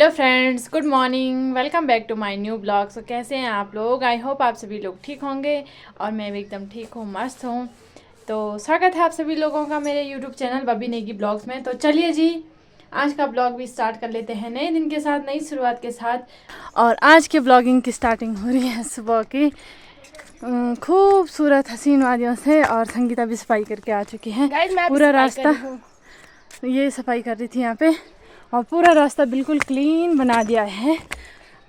Hello friends, good morning. Welcome back to my new blog. So कैसे हैं आप लोग? आई होप आप सभी लोग ठीक होंगे और मैं भी एकदम ठीक हूँ, मस्त हूँ। तो स्वागत है आप सभी लोगों का मेरे यूट्यूब चैनल बबी नेगी ब्लॉग्स में। तो चलिए जी, आज का ब्लॉग भी स्टार्ट कर लेते हैं नए दिन के साथ, नई शुरुआत के साथ। और आज के ब्लॉगिंग की स्टार्टिंग हो रही है सुबह की खूबसूरत हसीन वादियों से। और संगीता भी सफाई करके आ चुकी है। पूरा रास्ता ये सफाई कर रही थी यहाँ पे, और पूरा रास्ता बिल्कुल क्लीन बना दिया है।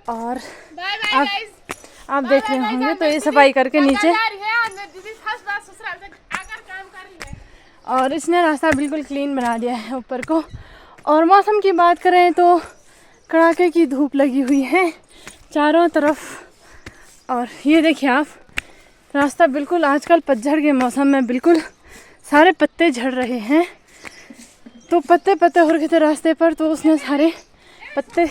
और आप देख रहे होंगे तो ये सफाई करके नीचे, और इसने रास्ता बिल्कुल क्लीन बना दिया है ऊपर को। और मौसम की बात करें तो कड़ाके की धूप लगी हुई है चारों तरफ। और ये देखिए आप, रास्ता बिल्कुल आजकल पतझड़ के मौसम में बिल्कुल सारे पत्ते झड़ रहे हैं। तो पत्ते पत्ते हो रखे थे रास्ते पर, तो उसने सारे पत्ते।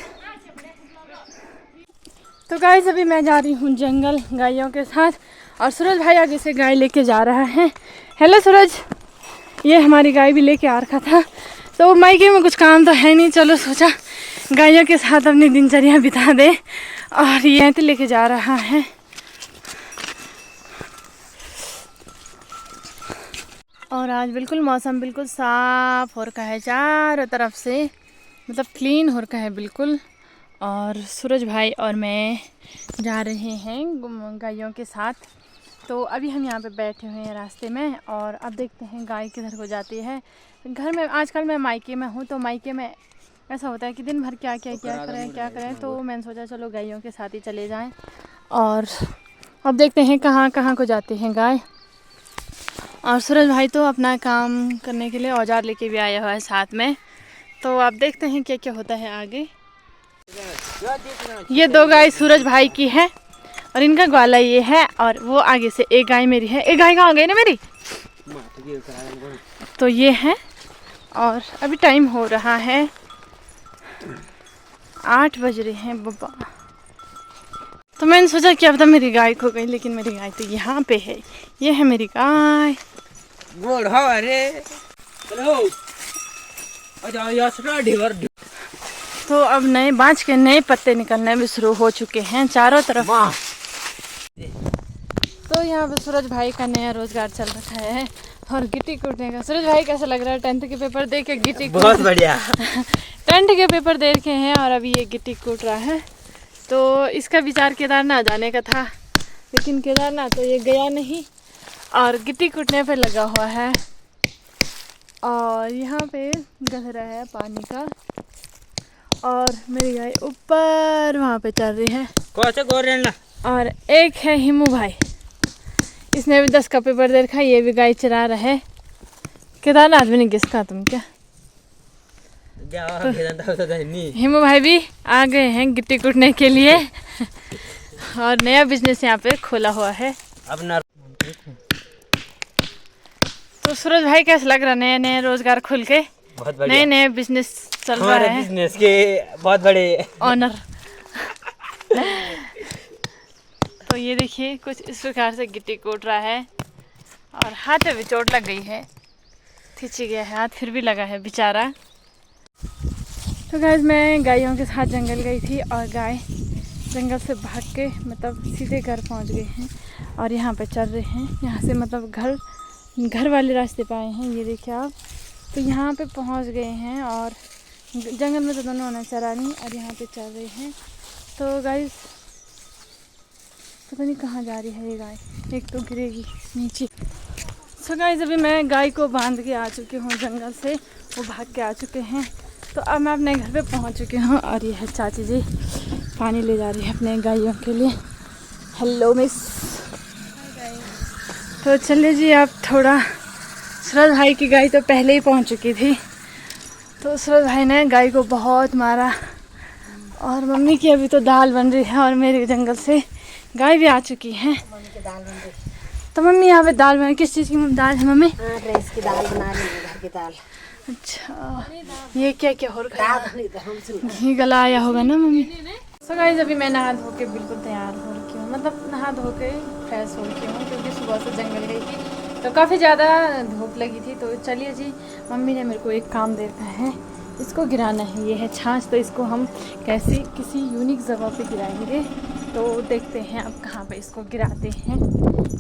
तो गाइस अभी मैं जा रही हूँ जंगल गायों के साथ, और सूरज भाई आगे से गाय लेके जा रहा है। हेलो सूरज, ये हमारी गाय भी लेके आ रखा था। तो मायके में कुछ काम तो है नहीं, चलो सोचा गायों के साथ अपनी दिनचर्या बिता दे। और ये तो लेके जा रहा है। और आज बिल्कुल मौसम बिल्कुल साफ हो रखा है चारों तरफ से, मतलब क्लीन हो रखा है बिल्कुल। और सूरज भाई और मैं जा रहे हैं गायों के साथ। तो अभी हम यहाँ पे बैठे हुए हैं रास्ते में, और अब देखते हैं गाय किधर को जाती है। घर में आजकल मैं मायके में हूँ, तो मायके में ऐसा होता है कि दिन भर क्या करें। तो मैंने सोचा चलो गायों के साथ ही चले जाएं। और अब देखते हैं कहाँ कहाँ को जाती हैं गाय। और सूरज भाई तो अपना काम करने के लिए औजार लेके भी आया हुआ है साथ में। तो आप देखते हैं क्या क्या होता है आगे। ये दो गाय सूरज भाई की है, और इनका ग्वाला ये है, और वो आगे से एक गाय मेरी है। एक गाय कहाँ गई ना मेरी, तो ये है। और अभी टाइम हो रहा है 8 बज रहे हैं बाबा। तो मैंने सोचा कि अब तो मेरी गाय खो गई, लेकिन मेरी गाय तो यहाँ पे है। ये है मेरी गाय। तो अब नए बाँझ के नए पत्ते निकलने भी शुरू हो चुके हैं चारों तरफ। तो यहाँ पे सूरज भाई का नया रोजगार चल रहा है, और गिट्टी कूटने का। सूरज भाई कैसा लग रहा है? 10th के पेपर दे के गिट्टी बहुत बढ़िया। 10th के पेपर दे के हैं, और अभी ये गिट्टी कूट रहा है। तो इसका विचार केदारनाथ जाने का था, लेकिन केदारनाथ तो ये गया नहीं, और गिट्टी कूटने पे लगा हुआ है। और यहाँ पे गहरा है पानी का, और मेरी गाय ऊपर वहाँ पे चल रही है। और एक है हिमू भाई, इसने भी 10 का पेपर दे रखा, ये भी गाय चरा रहा है। केदारनाथ भी नहीं किसका तुम क्या? तो हिमू भाई भी आ गए हैं गिट्टी कूटने के लिए, और नया बिजनेस यहाँ पे खोला हुआ है अपना। तो सूरज भाई कैसा लग रहा है नए नए रोजगार खुल के? नए नए बिजनेस चल रहा है, बिजनेस के बहुत बड़े ऑनर। तो ये देखिए कुछ इस प्रकार से गिट्टी कूट रहा है, और हाथ में भी चोट लग गई है, खिंच गया है हाथ, फिर भी लगा है बेचारा। तो गाइस मैं गायों के साथ जंगल गई थी, और गाय जंगल से भाग के मतलब सीधे घर पहुंच गए हैं, और यहाँ पे चल रहे हैं। यहाँ से मतलब घर वाले रास्ते पे आए हैं, ये देखिए आप। तो यहाँ पे पहुंच गए हैं, और जंगल में तो दोनों ने चरा नहीं, और यहाँ पे चल रहे हैं। तो गाइस पता नहीं कहाँ जा रही है ये गाय, एक तो गिरेगी नीचे। सो गाइस अभी मैं गाय को बांध के आ चुकी हूँ जंगल से, वो भाग के आ चुके हैं। तो अब मैं अपने घर पे पहुँच चुकी हूँ, और ये है चाची जी पानी ले जा रही है अपने गायों के लिए। Hello miss. तो चलिए जी, आप थोड़ा, सूरज भाई की गाय तो पहले ही पहुँच चुकी थी, तो सूरज भाई ने गाय को बहुत मारा। और मम्मी की अभी तो दाल बन रही है, और मेरे जंगल से गाय भी आ चुकी है। तो मम्मी यहाँ पे दाल बना, किस चीज़ की दाल है मम्मी? राइस की दाल बना रही है, घर की दाल। अच्छा, ये क्या क्या हो रहा है? घी गला आया होगा ना मम्मी। सो गाइस अभी मैं नहा धो के बिल्कुल तैयार हो रखी हूँ, मतलब नहा धो के फ्रेश हो रखी हूँ, क्योंकि सुबह से जंगल गई थी तो काफ़ी ज़्यादा धूप लगी थी। तो चलिए जी, मम्मी ने मेरे को एक काम दे रखा है इसको गिराना है। ये है छाछ, तो इसको हम कैसे किसी यूनिक जगह पे गिराएंगे, तो देखते हैं अब कहाँ पे इसको गिराते हैं।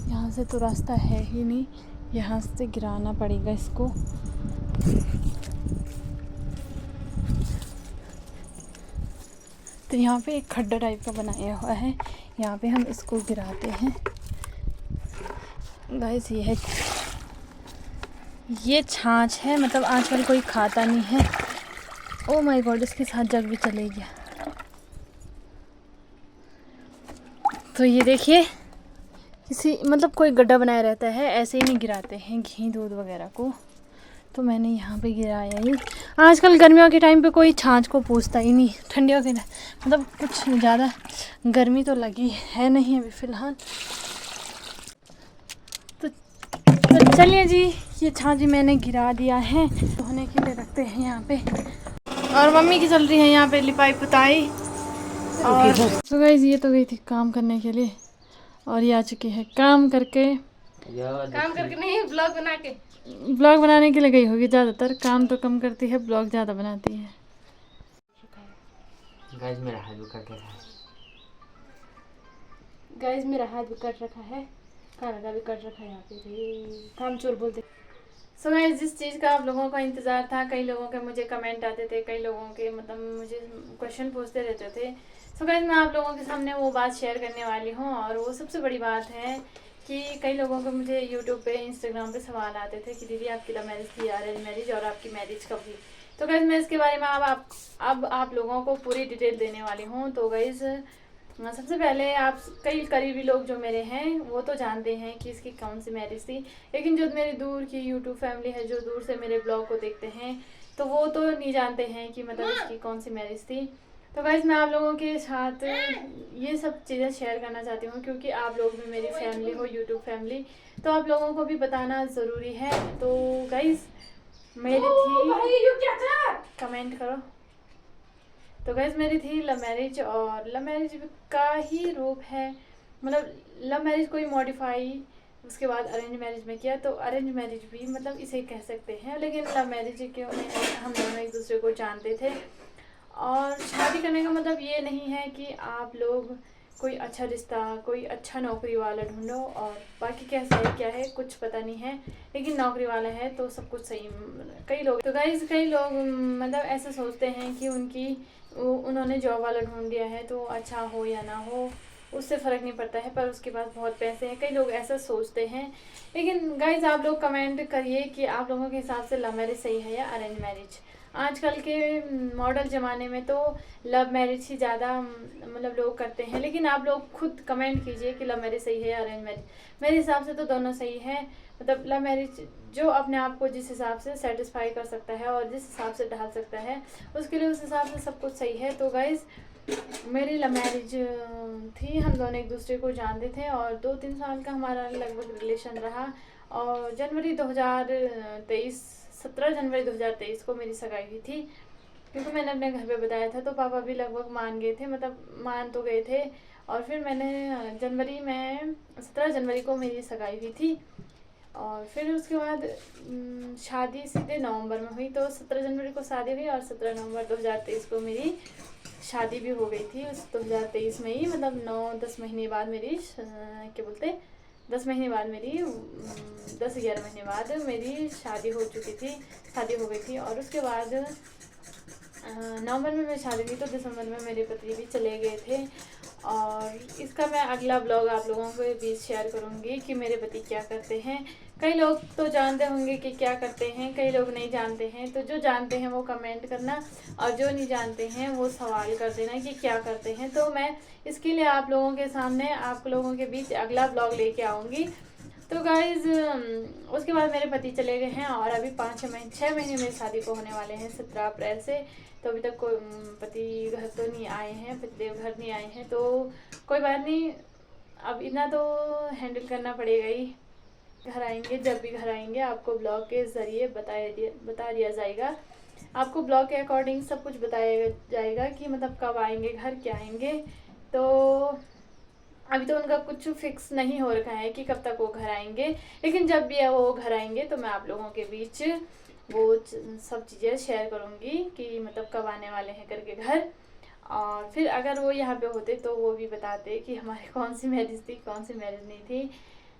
यहाँ से तो रास्ता है ही नहीं, यहाँ से गिराना पड़ेगा इसको। तो यहाँ पे एक खड्डा टाइप का बनाया हुआ है, यहाँ पे हम इसको गिराते हैं। गाइस ये छाछ है, मतलब आजकल कोई खाता नहीं है। ओ माय गॉड, इसके साथ जग भी चले गया। तो ये देखिए, किसी मतलब कोई गड्ढा बनाया रहता है, ऐसे ही नहीं गिराते हैं घी दूध वगैरह को। तो मैंने यहाँ पे गिराया ही। आजकल गर्मियों के टाइम पे कोई छाछ को पूछता ही नहीं, ठंडियों के मतलब कुछ ज़्यादा गर्मी तो लगी है नहीं अभी फ़िलहाल। तो चलिए जी, ये छाछ मैंने गिरा दिया है, धोने के लिए रखते हैं यहाँ पे। और मम्मी की चल रही है यहाँ पे लिपाई पुताई। और तो गाइस ये तो गई थी काम करने के लिए, और ये आ चुकी है काम करके नहीं, ब्लॉग बनाने के लिए गई होगी। ज़्यादातर काम तो कम करती है, ब्लॉग ज़्यादा बनाती है। गाइस मेरा हाथ भी कट रहा है। गाइस मेरा हाथ भी कट रखा है, खाना का भी कट रखा है। यहाँ पे काम चोर बोलते। सो गाइस, जिस चीज़ का आप लोगों का इंतज़ार था, कई लोगों के मुझे कमेंट आते थे, कई लोगों के मतलब मुझे क्वेश्चन पूछते रहते थे। सो गाइस, मैं आप लोगों के सामने वो बात शेयर करने वाली हूँ, और वो सबसे बड़ी बात है कि कई लोगों के मुझे यूट्यूब पे, इंस्टाग्राम पे सवाल आते थे कि दीदी आपकी लव मैरिज थी, अरेंज मैरिज, और आपकी मैरिज कब हुई। तो गाइस मैं इसके बारे में अब आप लोगों को पूरी डिटेल देने वाली हूँ। तो गाइस सबसे पहले आप कई करीबी लोग जो मेरे हैं वो तो जानते हैं कि इसकी कौन सी मैरिज थी, लेकिन जो मेरी दूर की यूट्यूब फैमिली है, जो दूर से मेरे ब्लॉग को देखते हैं, तो वो तो नहीं जानते हैं कि मतलब इसकी कौन सी मैरिज थी। तो गाइस मैं आप लोगों के साथ ये सब चीज़ें शेयर करना चाहती हूँ, क्योंकि आप लोग भी मेरी फैमिली हो, यूट्यूब फैमिली, तो आप लोगों को भी बताना ज़रूरी है। तो गाइस मेरी थी, कमेंट करो। तो गाइस मेरी थी लव मैरिज, और लव मैरिज का ही रूप है, मतलब लव मैरिज कोई मॉडिफाई उसके बाद अरेंज मैरिज में किया, तो अरेंज मैरिज भी मतलब इसे कह सकते हैं। लेकिन लव मैरिज के हम दोनों एक दूसरे को जानते थे, और शादी करने का मतलब ये नहीं है कि आप लोग कोई अच्छा रिश्ता, कोई अच्छा नौकरी वाला ढूंढो, और बाकी कैसा है क्या है कुछ पता नहीं है, लेकिन नौकरी वाला है तो सब कुछ सही। कई लोग तो गाइस कई लोग मतलब ऐसा सोचते हैं कि उन्होंने जॉब वाला ढूंढ दिया है तो अच्छा हो या ना हो उससे फ़र्क नहीं पड़ता है, पर उसके पास बहुत पैसे हैं। कई लोग ऐसा सोचते हैं। लेकिन गाइज आप लोग कमेंट करिए कि आप लोगों के हिसाब से लव मैरिज सही है या अरेंज मैरिज। आजकल के मॉडल ज़माने में तो लव मैरिज ही ज़्यादा मतलब लोग करते हैं, लेकिन आप लोग खुद कमेंट कीजिए कि लव मैरिज सही है या अरेंज मैरिज। मेरे हिसाब से तो दोनों सही है। मतलब लव मैरिज जो अपने आप को जिस हिसाब से सेटिस्फाई कर सकता है और जिस हिसाब से ढाल सकता है, उसके लिए उस हिसाब से सब कुछ सही है। तो गाइज़ मेरी लव मैरिज थी, हम दोनों एक दूसरे को जानते थे, और 2-3 साल का हमारा लगभग रिलेशन रहा, और जनवरी 2023 17 जनवरी 2023 को मेरी सगाई हुई थी, क्योंकि मैंने अपने घर पे बताया था, तो पापा भी लगभग मान गए थे, मतलब मान तो गए थे। और फिर मैंने 17 जनवरी को मेरी सगाई हुई थी, और फिर उसके बाद शादी सीधे नवंबर में हुई। तो 17 जनवरी को शादी हुई, और 17 नवंबर 2023 को मेरी शादी भी हो गई थी। उस 2023 में ही, मतलब 9-10 महीने बाद मेरी 10 महीने बाद मेरी 10-11 महीने बाद मेरी शादी हो चुकी थी, शादी हो गई थी। और उसके बाद नवंबर में मेरी शादी हुई, तो दिसंबर में मेरे पति भी चले गए थे। और इसका मैं अगला ब्लॉग आप लोगों के बीच शेयर करूंगी कि मेरे पति क्या करते हैं। कई लोग तो जानते होंगे कि क्या करते हैं, कई लोग नहीं जानते हैं। तो जो जानते हैं वो कमेंट करना, और जो नहीं जानते हैं वो सवाल कर देना कि क्या करते हैं। तो मैं इसके लिए आप लोगों के सामने, आप लोगों के बीच अगला ब्लॉग लेके आऊँगी। तो गाइज़ उसके बाद मेरे पति चले गए हैं, और अभी 6 महीने मेरी शादी को होने वाले हैं 17 अप्रैल से। तो अभी तक कोई पति घर तो नहीं आए हैं, पतिदेव घर नहीं आए हैं, तो कोई बात नहीं, अब इतना तो हैंडल करना पड़ेगा ही। घर आएंगे, जब भी घर आएंगे आपको ब्लॉग के ज़रिए बता दिया जाएगा। आपको ब्लॉग के अकॉर्डिंग सब कुछ बताया जाएगा कि मतलब कब आएंगे घर, क्या आएंगे। तो अभी तो उनका कुछ फिक्स नहीं हो रखा है कि कब तक वो घर आएंगे, लेकिन जब भी वो घर आएंगे तो मैं आप लोगों के बीच वो सब चीज़ें शेयर करूँगी कि मतलब कब आने वाले हैं करके घर। और फिर अगर वो यहाँ पे होते तो वो भी बताते कि हमारी कौन सी मैरिज थी, कौन सी मैरिज नहीं थी।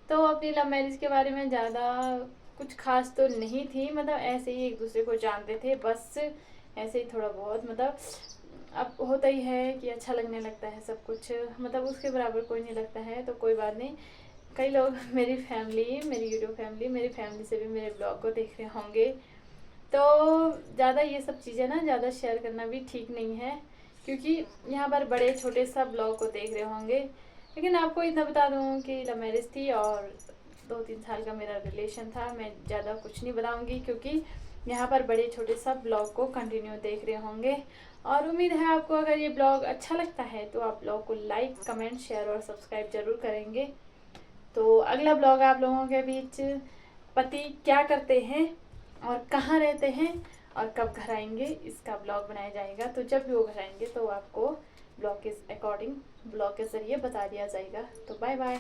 तो अपनी लव मैरिज के बारे में ज़्यादा कुछ खास तो नहीं थी, मतलब ऐसे ही एक दूसरे को जानते थे बस, ऐसे ही थोड़ा बहुत, मतलब अब होता ही है कि अच्छा लगने लगता है सब कुछ, मतलब उसके बराबर कोई नहीं लगता है, तो कोई बात नहीं। कई लोग मेरी फैमिली, मेरी यूट्यूब फैमिली, मेरी फैमिली से भी मेरे ब्लॉग को देख रहे होंगे, तो ज़्यादा ये सब चीज़ें ना ज़्यादा शेयर करना भी ठीक नहीं है, क्योंकि यहाँ पर बड़े छोटे सब ब्लॉग को देख रहे होंगे। लेकिन आपको इतना बता दूँ कि लव मैरिज थी और 2-3 साल का मेरा रिलेशन था। मैं ज़्यादा कुछ नहीं बताऊँगी क्योंकि यहाँ पर बड़े छोटे सब ब्लॉग को कंटिन्यू देख रहे होंगे। और उम्मीद है आपको अगर ये ब्लॉग अच्छा लगता है तो आप ब्लॉग को लाइक, कमेंट, शेयर और सब्सक्राइब ज़रूर करेंगे। तो अगला ब्लॉग आप लोगों के बीच पति क्या करते हैं और कहाँ रहते हैं और कब घर आएंगे इसका ब्लॉग बनाया जाएगा। तो जब भी वो घर आएंगे तो आपको ब्लॉग के अकॉर्डिंग, ब्लॉग के ज़रिए बता दिया जाएगा। तो बाय बाय।